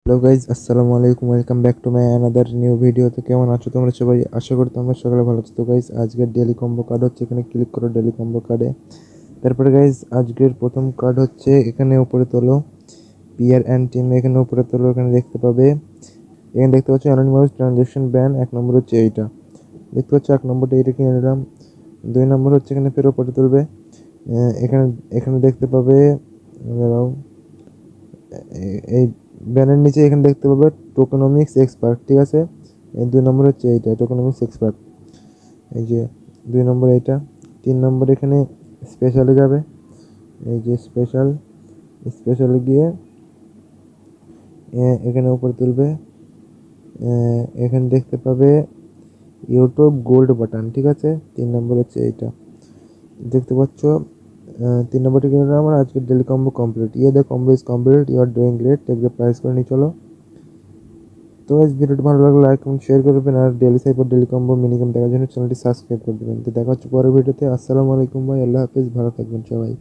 Hello guys, আসসালামু আলাইকুম। Welcome back to my another new video. তো কেমন আছো তোমরা সবাই? আশা করি তোমরা সকালে ভালো আছো। তো গাইজ, আজকের ডেলি কম্বো কার্ড হচ্ছে, এখানে ক্লিক করো ডেলি কম্বো কার্ডে। তারপরে গাইজ, আজকের প্রথম কার্ড হচ্ছে, এখানে উপরে তোলো পিয়ার অ্যান্ড টিম, এখানে উপরে তোলো, এখানে দেখতে পাবে, এখানে দেখতে পাচ্ছ অ্যানোনিমাস ট্রানজ্যাকশন ব্যান। এক নম্বর হচ্ছে এইটা, দেখতে পাচ্ছ এক নম্বরটা, এইটা কিনে নিলাম। দুই নম্বর হচ্ছে এখানে ফের উপরে তুলবে, এখানে এখানে দেখতে পাবে, দাঁড়াও, এই ব্যানের নিচে এখানে দেখতে পাবে টোকেনমিক্স এক্সপার্ট, ঠিক আছে। এই দুই নম্বর হচ্ছে এইটা, টোকেনমিক্স এক্সপার্ট, এই যে দুই নম্বর এইটা। তিন নম্বর এখানে স্পেশালে যাবে, এই যে স্পেশাল, স্পেশালে গিয়ে এখানে উপরে তুলবে, এখানে দেখতে পাবে ইউটিউব গোল্ড বাটন, ঠিক আছে। তিন নম্বর হচ্ছে এইটা, দেখতে পাচ্ছ। তিন নম্বরটি কিনে আমার আজকের daily combo complete. The combo is complete, you are doing great, take the price করে নিয়ে চলো। তো এই ভিডিওটি ভালো লাগলে লাইক এবং শেয়ার করবেন, আর ডেলি সাইপর ডেলি কম্বো মিনিমাম দেখার জন্য চ্যানেলটি সাবস্ক্রাইব করে দেবেন। তো দেখা হচ্ছে পরের ভিডিওতে। আসসালামু আলাইকুম ভাই, আল্লাহ হাফিজ, ভালো থাকবেন সবাই।